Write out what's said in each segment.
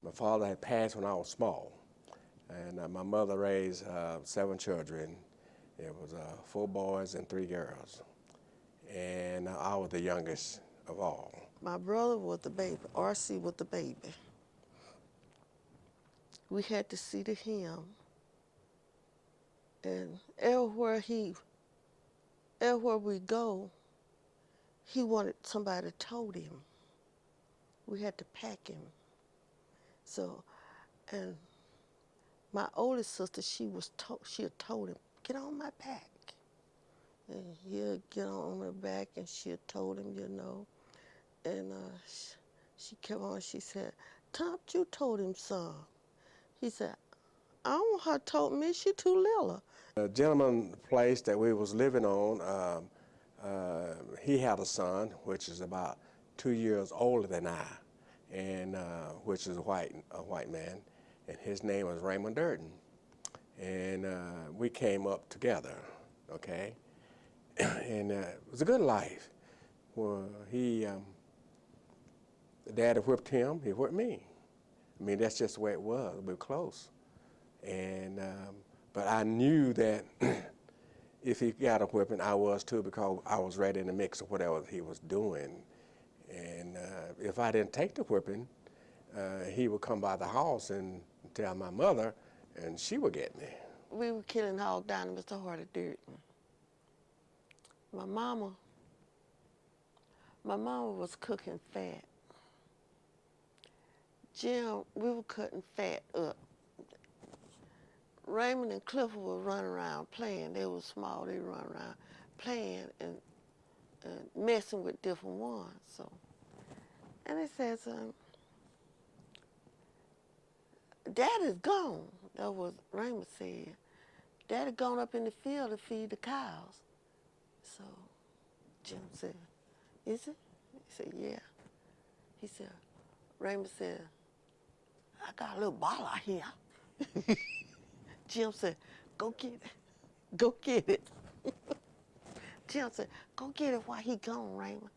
My father had passed when I was small, and my mother raised 7 children. It was 4 boys and 3 girls, and I was the youngest of all. My brother was the baby. R.C. was the baby. We had to see to him, and everywhere we go, he wanted somebody to tote him. We had to pack him. So, and my oldest sister, she had told him, get on my back. And he'll get on my back, and she had told him, And she kept on, she said, Tom, you told him some. He said, I don't want her told me, she too little. The gentleman place that we was living on, he had a son, which is about 2 years older than I, and which is a white man, and his name was Raymond Durden. And we came up together, okay? And it was a good life. Well, Daddy whipped him, he whipped me. I mean, that's just the way it was. We were close. And but I knew that if he got a whipping, I was too, because I was right in the mix of whatever he was doing. And if I didn't take the whipping, he would come by the house and tell my mother, and she would get me. We were killing hog down in Mr. Hardy dirt. My mama was cooking fat. Jim, we were cutting fat up. Raymond and Clifford were running around playing. They were small, they run around playing and messing with different ones. So, and they said, Daddy's gone. That was Raymond said. Daddy gone up in the field to feed the cows. So Jim said, is it? He said, yeah. He said, Raymond said, I got a little bottle out here. Jim said, go get it. Go get it. Jim said, go get it while he gone, Raymond.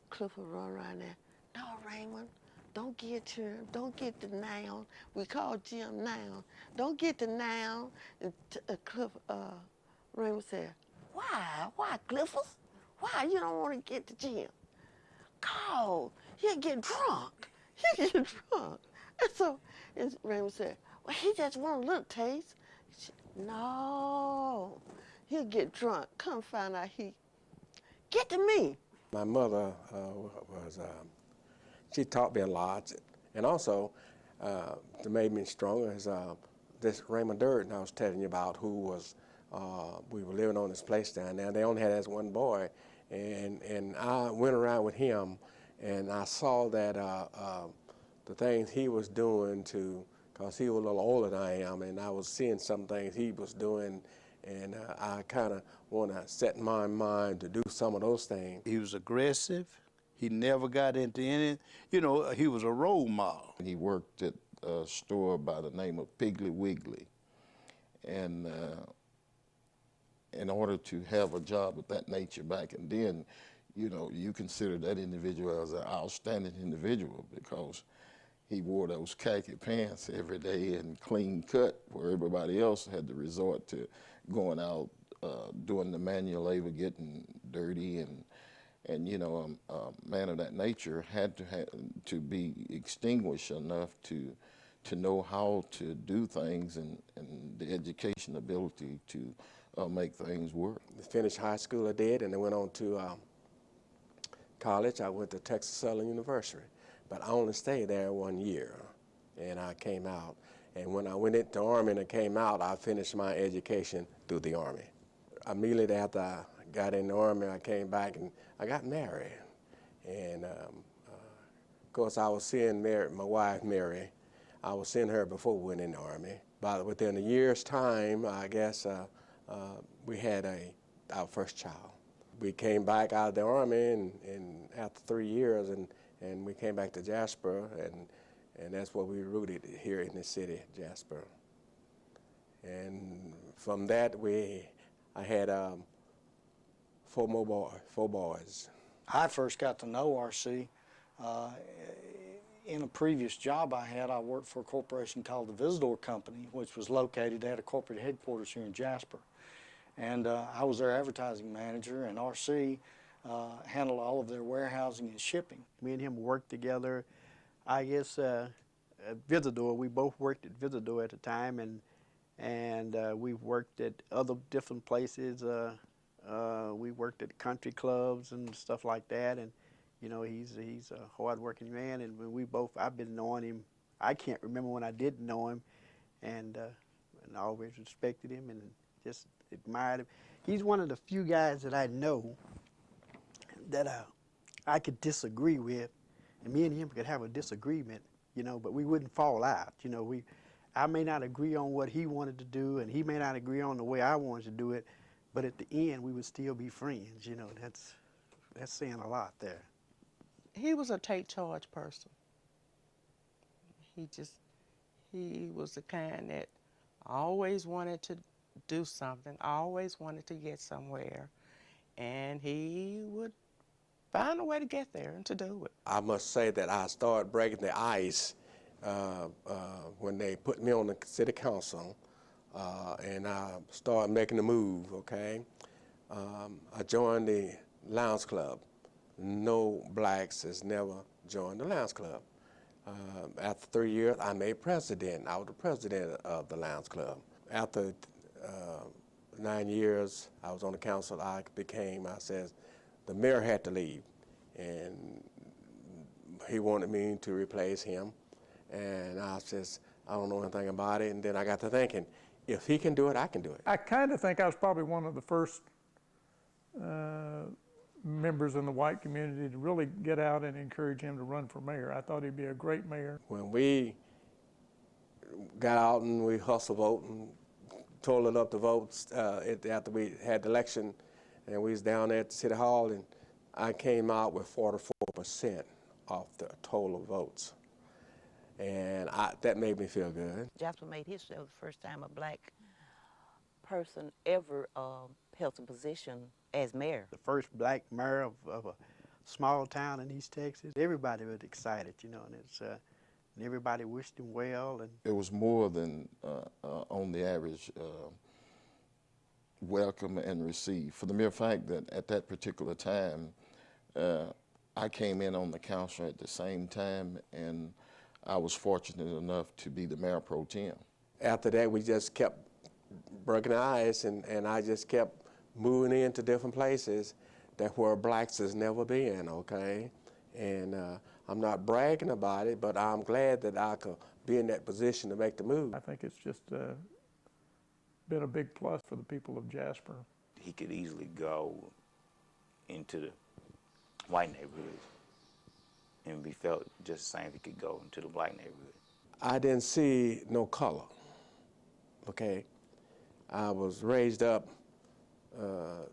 Clifford run around there. No, Raymond, don't get the noun. We call Jim noun. Don't get the noun. And Raymond said, why? Why, Clifford? Why you don't want to get the Jim? Call. He'll get drunk. He'll get drunk. And so Raymond said, well, he just want a little taste. No, he'll get drunk. Come find out get to me. My mother she taught me a lot, and also that made me stronger is this Raymond Durden I was telling you about, who was, we were living on this place down there. They only had as one boy, and I went around with him, and I saw that the things he was doing because he was a little older than I am, and I was seeing some things he was doing, and I kind of want to set my mind to do some of those things. He was aggressive. He never got into any, he was a role model. He worked at a store by the name of Piggly Wiggly. And in order to have a job of that nature back and then, you consider that individual as an outstanding individual, because he wore those khaki pants every day and clean cut, where everybody else had to resort to going out, doing the manual labor, getting dirty, and a man of that nature had to be extinguished enough to know how to do things, and the education ability to make things work. Finished high school I did, and I went on to college. I went to Texas Southern University, but I only stayed there 1 year, and I came out. And when I went into the Army and I came out, I finished my education through the Army. Immediately after I got in the Army, I came back and I got married. And of course, I was seeing my wife, Mary. I was seeing her before we went in the Army. But within a year's time, I guess, we had our first child. We came back out of the Army, and after 3 years, and we came back to Jasper, and that's where we rooted here in the city, Jasper. And from that, I had 4 boys. I first got to know R.C. In a previous job I had, I worked for a corporation called the Visitor Company, which was located at a corporate headquarters here in Jasper. And I was their advertising manager, and RC handled all of their warehousing and shipping. Me and him worked together. I guess at Visitor, we both worked at Visitor at the time, and we've worked at other different places. We worked at country clubs and stuff like that, and you know, he's a hard-working man, and I've been knowing him. I can't remember when I didn't know him, and I always respected him and just admired him. He's one of the few guys that I know that I could disagree with, and me and him could have a disagreement, you know, but we wouldn't fall out. You know, I may not agree on what he wanted to do, and he may not agree on the way I wanted to do it, but at the end, we would still be friends. You know, that's saying a lot there. He was a take charge person. He was the kind that always wanted to do something, always wanted to get somewhere, and he would find a way to get there and to do it. I must say that I started breaking the ice when they put me on the city council, and I started making the move, okay? I joined the Lions Club. No blacks has never joined the Lions Club. After 3 years, I made president. I was the president of the Lions Club. After 9 years, I was on the council. I said, the mayor had to leave, and he wanted me to replace him. And I says, I don't know anything about it. And then I got to thinking, if he can do it, I can do it. I kind of think I was probably one of the first members in the white community to really get out and encourage him to run for mayor. I thought he'd be a great mayor. When we got out and we hustle vote and totaled up the votes after we had the election, and we was down there at the City Hall, and I came out with 44% of the total votes. And that made me feel good. Jasper made history. That was the first time a black person ever held a position as mayor. The first black mayor of a small town in East Texas. Everybody was excited, you know, and everybody wished him well. And It was more than on the average welcome and receive. For the mere fact that at that particular time, I came in on the council at the same time, and I was fortunate enough to be the mayor pro tem. After that, we just kept breaking the ice, and I just kept moving into different places that where blacks has never been, okay? And I'm not bragging about it, but I'm glad that I could be in that position to make the move. I think it's just been a big plus for the people of Jasper. He could easily go into the white neighborhoods and be felt just the same if he could go into the black neighborhood. I didn't see no color, okay? I was raised up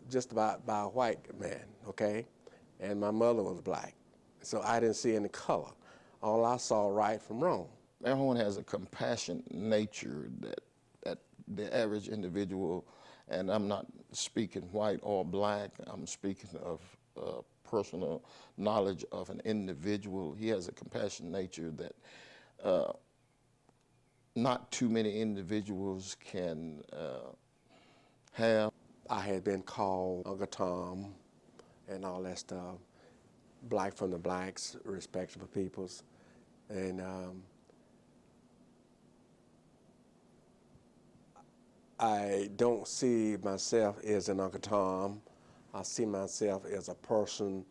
just about by a white man, okay? And my mother was black, so I didn't see any color. All I saw right from wrong. Mayor Horn has a compassionate nature that the average individual, and I'm not speaking white or black, I'm speaking of personal knowledge of an individual. He has a compassionate nature that not too many individuals can have. I had been called Uncle Tom and all that stuff, black from the blacks, respectable peoples. And I don't see myself as an Uncle Tom. I see myself as a person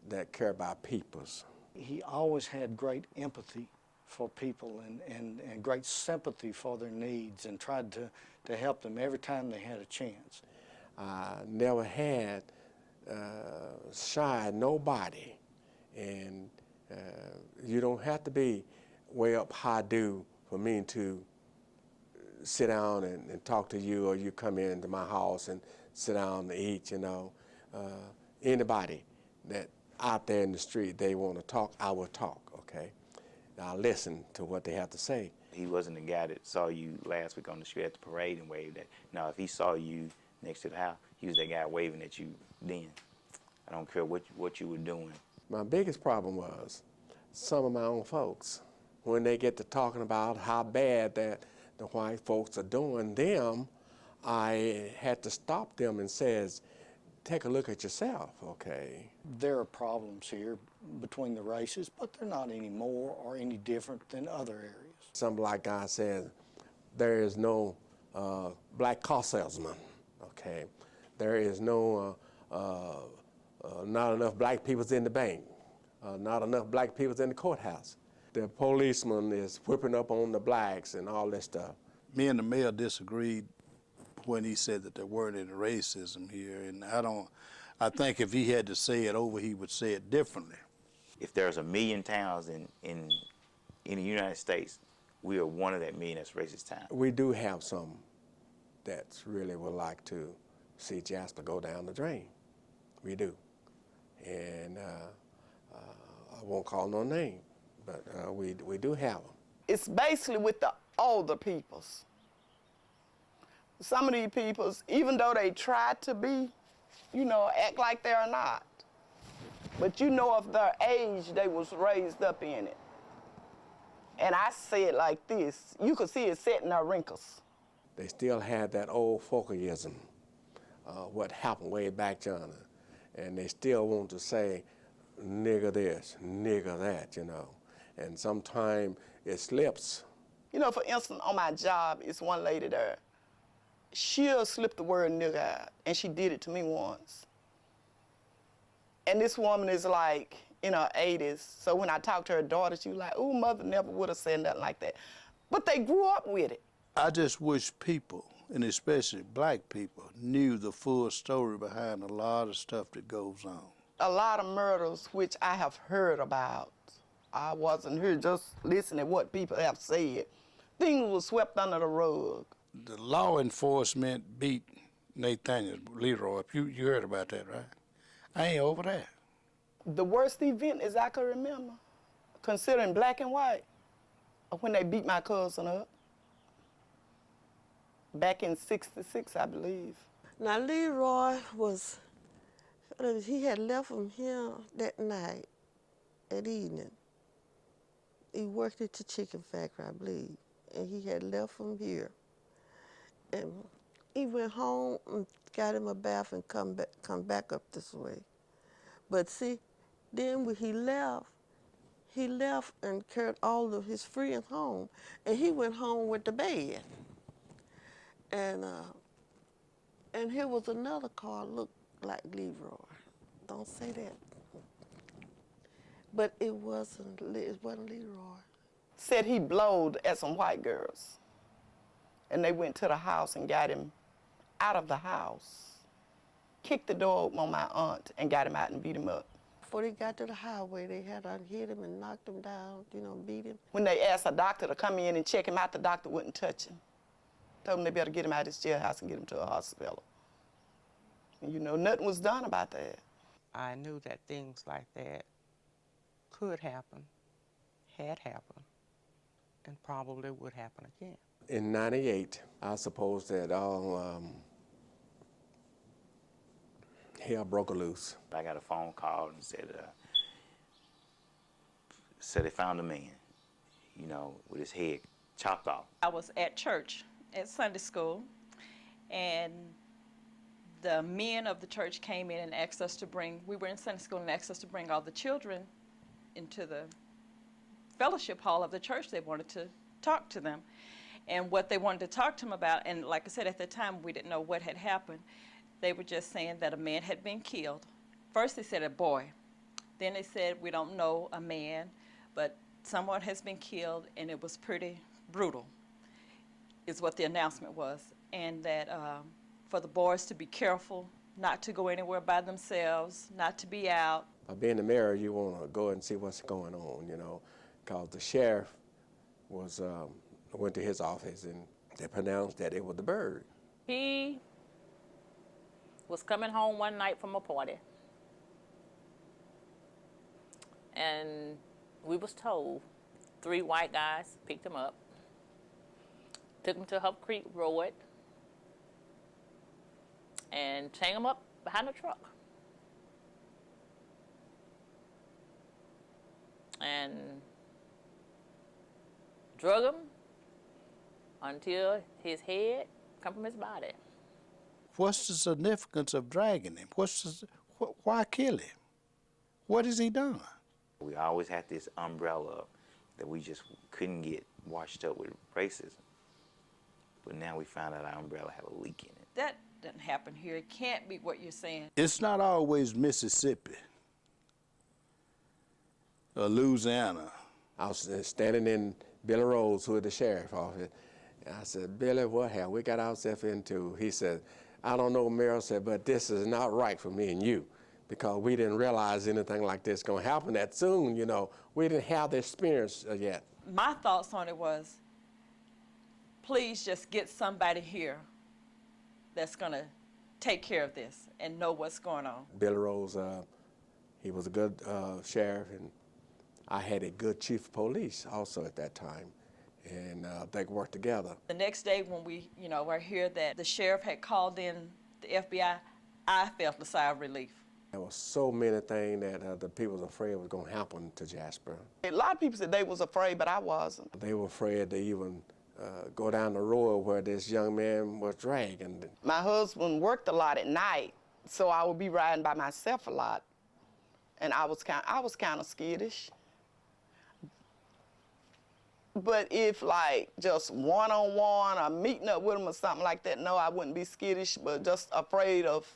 that care about peoples. He always had great empathy for people and great sympathy for their needs, and tried to help them every time they had a chance. I never had shied nobody, and you don't have to be way up high do for me to sit down and talk to you, or you come into my house and sit down and eat, you know. Anybody that out there in the street, they want to talk, I will talk, okay? I listen to what they have to say. He wasn't the guy that saw you last week on the street at the parade and waved at. Now, if he saw you next to the house, he was that guy waving at you then. I don't care what you were doing. My biggest problem was some of my own folks. When they get to talking about how bad that the white folks are doing them, I had to stop them and says, take a look at yourself, okay? There are problems here between the races, but they're not any more or any different than other areas. Some black guy says, there is no black car salesman, okay? There is no, not enough black people in the bank, not enough black people in the courthouse. The policeman is whipping up on the blacks and all this stuff. Me and the mayor disagreed when he said that there weren't any racism here, and I think if he had to say it over, he would say it differently. If there's 1 million towns in the United States, we are one of that 1 million that's racist towns. We do have some that really would like to see Jasper go down the drain. We do. And I won't call no name, but we do have them. It's basically with the older peoples. Some of these peoples, even though they try to be, you know, act like they're not, but you know of their age, they was raised up in it. And I say it like this, you could see it set in their wrinkles. They still had that old folkism, what happened way back, John, and they still want to say, nigger this, nigger that, you know, and sometimes it slips. You know, for instance, on my job, it's one lady there. She'll slip the word nigger out, and she did it to me once. And this woman is like in her 80s, so when I talked to her daughter, she was like, oh, mother never would have said nothing like that. But they grew up with it. I just wish people, and especially black people, knew the full story behind a lot of stuff that goes on. A lot of murders, which I have heard about. I wasn't here, just listening to what people have said. Things were swept under the rug. The law enforcement beat Nathaniel Leroy. You heard about that, right? I ain't over that. The worst event is I can remember, considering black and white, when they beat my cousin up. Back in '66, I believe. Now, Leroy was, he had left from here that night at evening. He worked at the chicken factory, I believe, and he had left from here. And he went home and got him a bath and come back up this way. But see, then when he left and carried all of his friends home, and he went home with the bed. And here was another car looked like Leroy. Don't say that. But it wasn't Leroy. Said he blowed at some white girls. And they went to the house and got him out of the house, kicked the door open on my aunt and got him out and beat him up. Before they got to the highway, they had hit him and knocked him down, you know, beat him. When they asked a doctor to come in and check him out, the doctor wouldn't touch him. Told him they better get him out of his jailhouse and get him to a hospital. And, you know, nothing was done about that. I knew that things like that could happen, had happened, and probably would happen again. In '98, I suppose that all hell broke loose. I got a phone call and said they found a man, you know, with his head chopped off. I was at church at Sunday school, and the men of the church came in and asked us to bring, we were in Sunday school and asked us to bring all the children into the fellowship hall of the church. They wanted to talk to them. And what they wanted to talk to them about, and like I said, at the time we didn't know what had happened. They were just saying that a man had been killed. First they said a boy. Then they said, we don't know a man, but someone has been killed and it was pretty brutal, is what the announcement was. And that for the boys to be careful, not to go anywhere by themselves, not to be out. By being the mayor, you want to go and see what's going on, you know, because the sheriff was, went to his office and they pronounced that it was the bird. He was coming home one night from a party, and we was told 3 white guys picked him up, took him to Huff Creek Road, and chained him up behind a truck. and drug him until his head come from his body. What's the significance of dragging him? Why kill him? What has he done? We always had this umbrella that we just couldn't get washed up with racism. But now we found out our umbrella had a leak in it. That doesn't happen here. It can't be what you're saying. It's not always Mississippi or Louisiana. I was standing in Billy Rose, who was the sheriff office, and I said, Billy, what have we got ourselves into? He said, I don't know, Merrill said, but this is not right for me and you, because we didn't realize anything like this going to happen that soon, you know. We didn't have the experience yet. My thoughts on it was, please just get somebody here that's going to take care of this and know what's going on. Billy Rose, he was a good sheriff, and I had a good chief of police also at that time, and they worked together. The next day when we, were here that the sheriff had called in the FBI, I felt a sigh of relief. There was so many things that the people was afraid was going to happen to Jasper. A lot of people said they was afraid, but I wasn't. They were afraid to even go down the road where this young man was dragging. My husband worked a lot at night, so I would be riding by myself a lot, and I was kind of skittish. But if like just one-on-one or meeting up with him or something like that, no, I wouldn't be skittish, but just afraid of,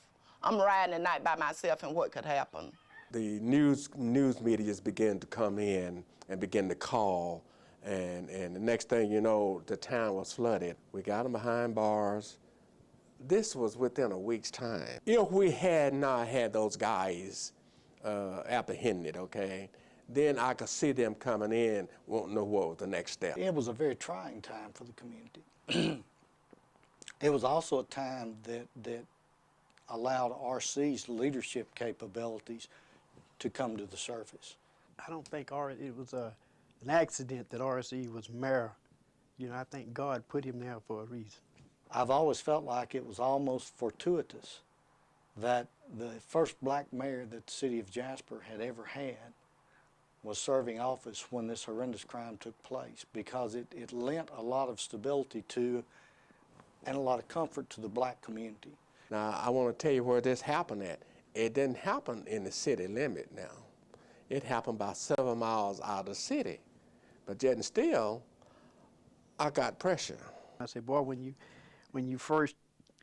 I'm riding at night by myself and what could happen. The news medias began to come in and begin to call, and the next thing you know, the town was flooded. We got them behind bars. This was within a week's time. If we had not had those guys apprehended, okay, then I could see them coming in, won't know what was the next step. It was a very trying time for the community. It was also a time that allowed RC's leadership capabilities to come to the surface. I don't think it was an accident that RC was mayor. I think God put him there for a reason. I've always felt like it was almost fortuitous that the first black mayor that the city of Jasper had ever had was serving office when this horrendous crime took place, because it lent a lot of stability to and a lot of comfort to the black community. Now, I want to tell you where this happened at. It didn't happen in the city limit now. It happened about 7 miles out of the city. But yet and still, I got pressure. I said, boy, when you first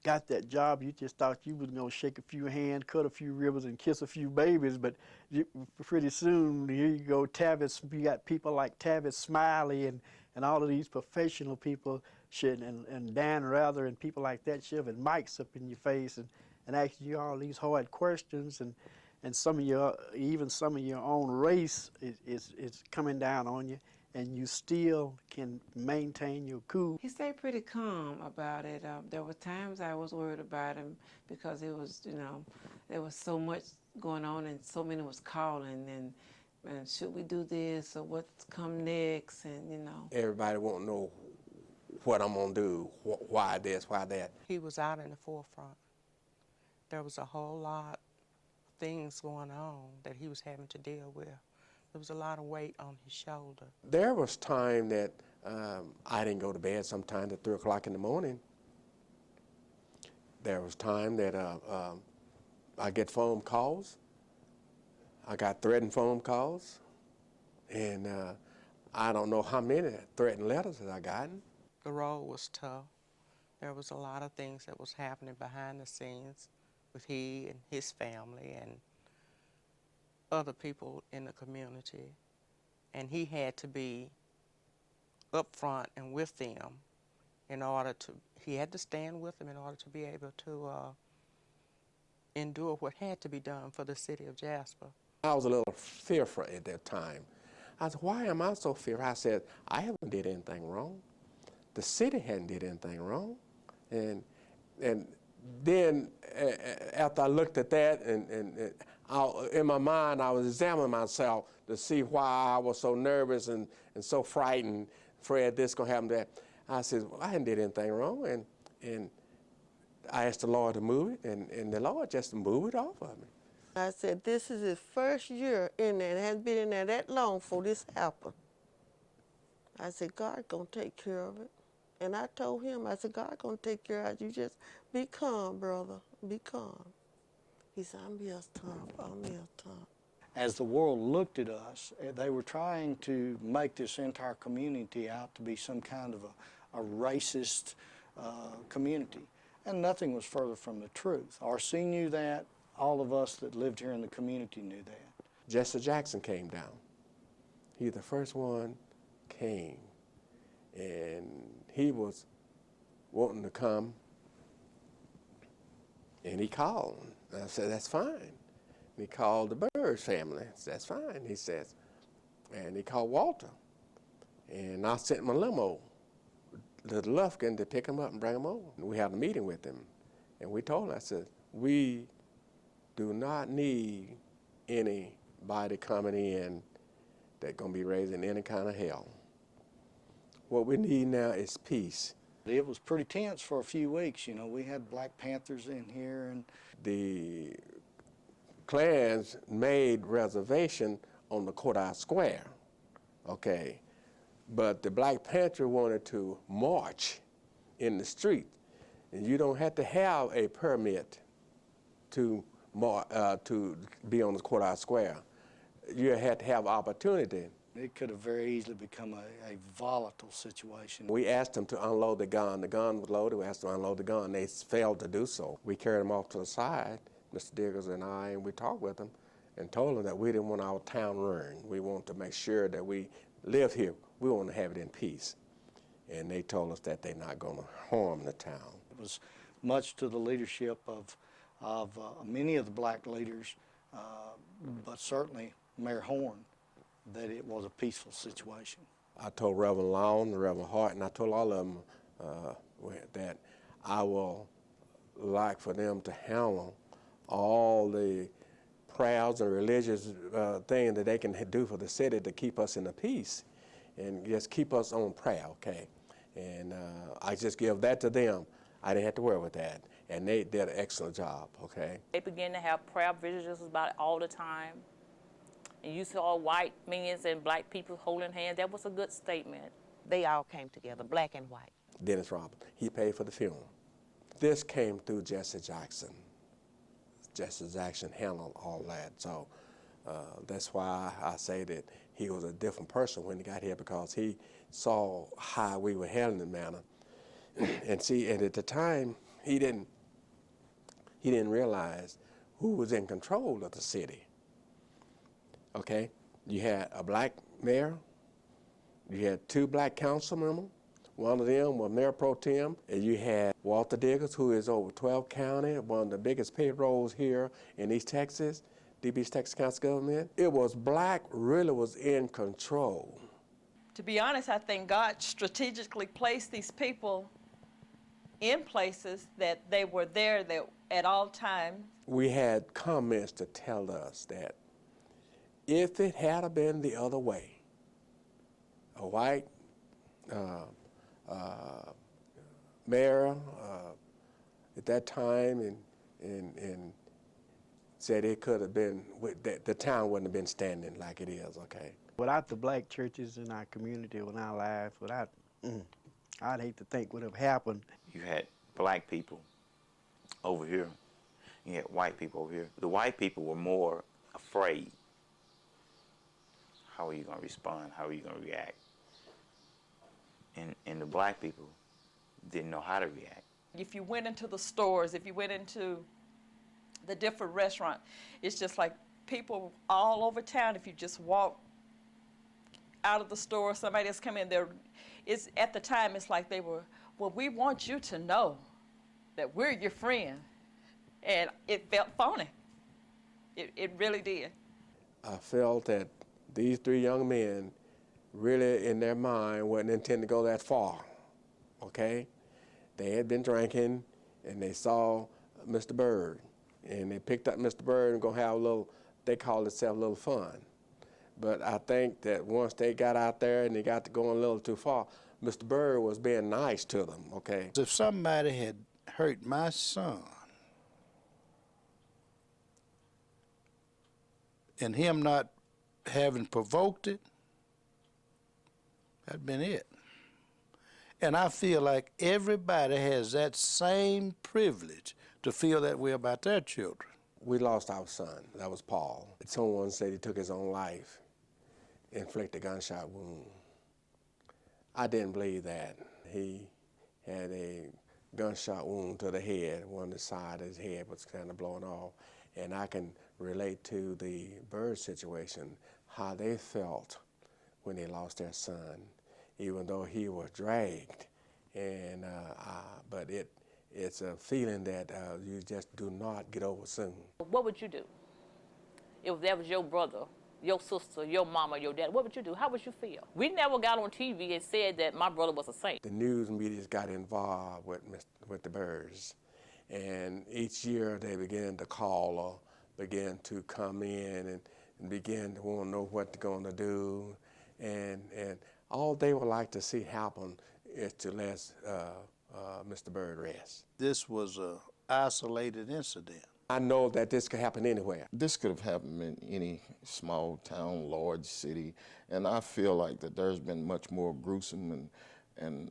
got that job, you just thought you was gonna shake a few hands, cut a few ribbons, and kiss a few babies. But pretty soon, here you go, Tavis. You got people like Tavis Smiley and all of these professional people, and Dan Rather and people like that shoving mics up in your face and asking you all these hard questions, and even some of your own race is coming down on you, and you still can maintain your cool. He stayed pretty calm about it. There were times I was worried about him because it was, there was so much going on and so many was calling and should we do this or what's come next, and Everybody won't know what I'm gonna do, why this, why that. He was out in the forefront. There was a whole lot of things going on that he was having to deal with. There was a lot of weight on his shoulder. There was time that I didn't go to bed sometimes at 3 o'clock in the morning. There was time that I get phone calls. I got threatened phone calls, and I don't know how many threatened letters that I gotten. The road was tough. There was a lot of things that was happening behind the scenes with he and his family and other people in the community. And he had to be up front and with them he had to stand with them in order to be able to endure what had to be done for the city of Jasper. I was a little fearful at that time. I said, why am I so fearful? I said, I haven't did anything wrong. The city hadn't did anything wrong. And then after I looked at that, and in my mind, I was examining myself to see why I was so nervous and so frightened, afraid this gonna happen, that. I said, well, I hadn't did anything wrong, and I asked the Lord to move it, and the Lord just moved it off of me. I said, this is his first year in there, and hasn't been in there that long before this happened. I said, God gonna take care of it. And I told him, I said, God gonna take care of it. You just be calm, brother, be calm. He said, I'm just tough, I'm just tough. As the world looked at us, they were trying to make this entire community out to be some kind of a racist community. And nothing was further from the truth. RC knew that. All of us that lived here in the community knew that. Jesse Jackson came down. He the first one came, and he was wanting to come, and he called. And I said, that's fine. And he called the Burge family. I said, that's fine, he says. And he called Walter. And I sent my limo to Lufkin to pick him up and bring him over. And we had a meeting with him. And we told him, I said, we do not need anybody coming in that's going to be raising any kind of hell. What we need now is peace. It was pretty tense for a few weeks. You know, we had Black Panthers in here, and the Klans made reservation on the courthouse square, okay? But the Black Panther wanted to march in the street. And you don't have to have a permit to be on the courthouse square. You had to have opportunity. it could have very easily become a volatile situation. We asked them to unload the gun. The gun was loaded. We asked them to unload the gun. They failed to do so. We carried them off to the side, Mr. Diggers and I, and we talked with them and told them that we didn't want our town ruined. We want to make sure that we live here. We want to have it in peace. And they told us that they're not going to harm the town. It was much to the leadership of many of the black leaders, but certainly Mayor Horn, that it was a peaceful situation. I told Reverend Long, Reverend Hart, and I told all of them that I will like for them to handle all the prayers and religious things that they can do for the city to keep us in the peace and just keep us on prayer, okay? And I just give that to them. I didn't have to worry with that. And they did an excellent job, okay? They began to have prayer vigils about it all the time. And you saw white men and black people holding hands. That was a good statement. They all came together, black and white. Dennis Robert, he paid for the funeral. This came through Jesse Jackson. Jesse Jackson handled all that. So that's why I say that he was a different person when he got here, because he saw how we were handling the matter. And see, and at the time, he didn't realize who was in control of the city. Okay, you had a black mayor, you had 2 black council members, one of them was Mayor Pro Tem, and you had Walter Diggers, who is over 12 county, one of the biggest payrolls here in East Texas, DB East Texas Council government. It was black really was in control. To be honest, I think God strategically placed these people in places that they were there at all times. We had comments to tell us that if it had been the other way, a white mayor at that time and said it could have been, the town wouldn't have been standing like it is, okay? Without the black churches in our community, in our lives, I'd hate to think what would have happened. You had black people over here. You had white people over here. The white people were more afraid. How are you going to respond? How are you going to react? And the black people didn't know how to react. If you went into the stores, if you went into the different restaurants, it's just like people all over town, if you just walk out of the store, somebody else come in there, at the time it's like they were, well, we want you to know that we're your friend. And it felt phony. It really did. I felt that these 3 young men really in their mind wasn't intending to go that far, okay? They had been drinking and they saw Mr. Bird, and they picked up Mr. Bird and gonna have a little, they called itself a little fun. But I think that once they got out there and they got to going a little too far, Mr. Bird was being nice to them, okay? If somebody had hurt my son, and him not having provoked it, that'd been it. And I feel like everybody has that same privilege to feel that way about their children. We lost our son. That was Paul. Someone said he took his own life, inflicted a gunshot wound. I didn't believe that. He had a gunshot wound to the head. One side of his head was kind of blown off. And I can relate to the Byrd situation, how they felt when they lost their son, even though he was dragged. And but it's a feeling that you just do not get over soon. What would you do if that was your brother, your sister, your mama, your dad? What would you do? How would you feel? We never got on TV and said that my brother was a saint. The news media got involved with the Byrds, and each year they began to call or began to come in and begin to want to know what they're going to do, and all they would like to see happen is to let Mr. Byrd rest. This was an isolated incident. I know that this could happen anywhere. This could have happened in any small town, large city, and I feel like that there's been much more gruesome and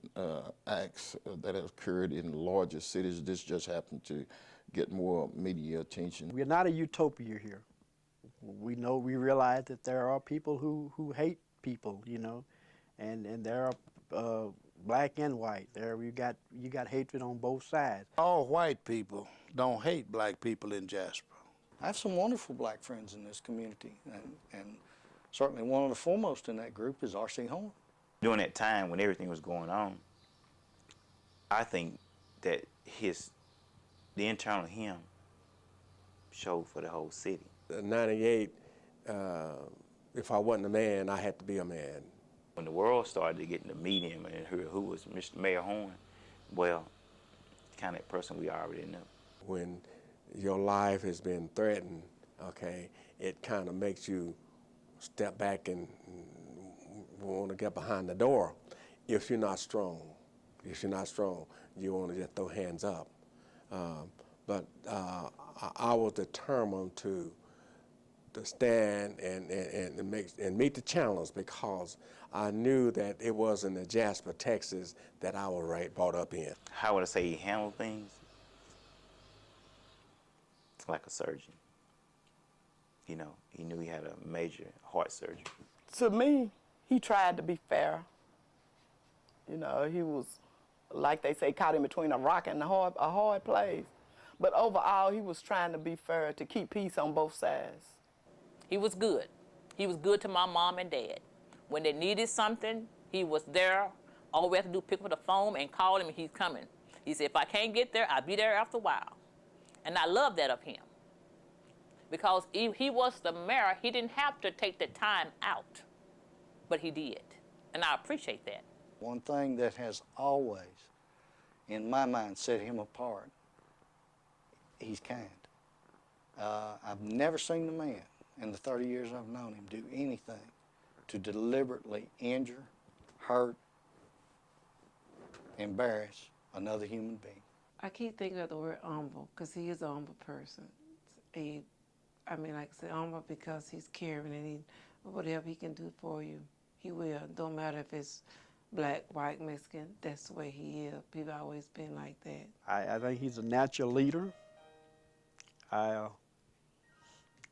acts that have occurred in larger cities. This just happened to get more media attention. We're not a utopia here. We realize that there are people who hate people, you know, and there are black and white. There you got hatred on both sides. All white people don't hate black people in Jasper. I have some wonderful black friends in this community, and certainly one of the foremost in that group is R.C. Horn. During that time when everything was going on, I think that the internal him showed for the whole city. In '98, if I wasn't a man, I had to be a man. When the world started to get to meet him and hear who was Mr. Mayor Horn, well, kind of person we already knew. When your life has been threatened, okay, it kind of makes you step back and want to get behind the door if you're not strong. If you're not strong, you want to just throw hands up. But I was determined to stand and meet the challenge, because I knew that it wasn't in Jasper, Texas that I was brought up in. How would I say he handled things? Like a surgeon. You know, he knew he had a major heart surgery. To me, he tried to be fair. You know, he was, like they say, caught in between a rock and a hard place. But overall, he was trying to be fair, to keep peace on both sides. He was good. He was good to my mom and dad. When they needed something, he was there. All we had to do, pick up the phone and call him, and he's coming. He said, if I can't get there, I'll be there after a while. And I love that of him. Because he was the mayor, he didn't have to take the time out, but he did. And I appreciate that. One thing that has always, in my mind, set him apart, he's kind. I've never seen the man, in the 30 years I've known him, do anything to deliberately injure, hurt, embarrass another human being. I keep thinking of the word humble, because he is a humble person. I mean, like I said, humble because he's caring, and whatever he can do for you, he will. Don't matter if it's black, white, Mexican, that's the way he is. People always been like that. I think he's a natural leader.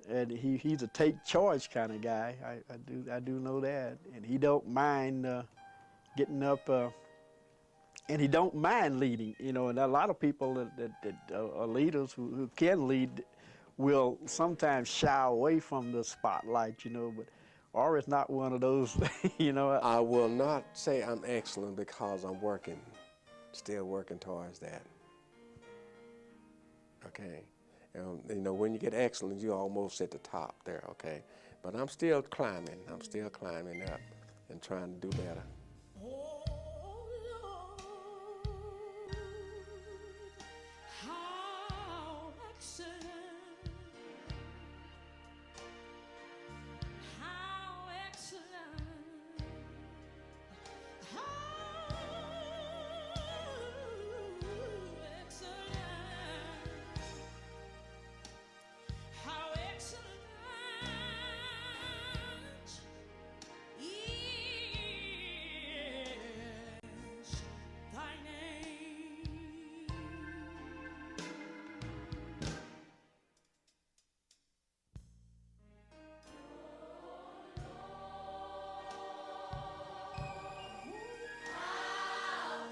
And he's a take charge kind of guy. I do know that. And he don't mind getting up, and he don't mind leading. You know, and a lot of people that are leaders who can lead will sometimes shy away from the spotlight, you know, but R is not one of those, you know. I will not say I'm excellent, because I'm still working towards that. Okay. You know, when you get excellent, you're almost at the top there, okay? But I'm still climbing. I'm still climbing up and trying to do better.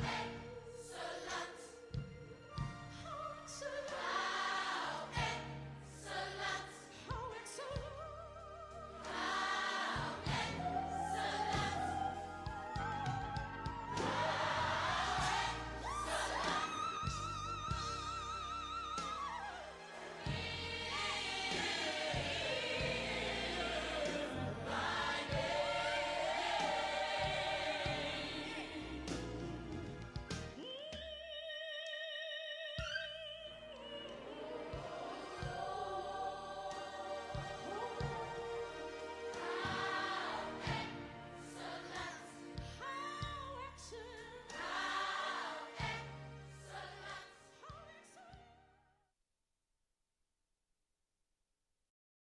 Thank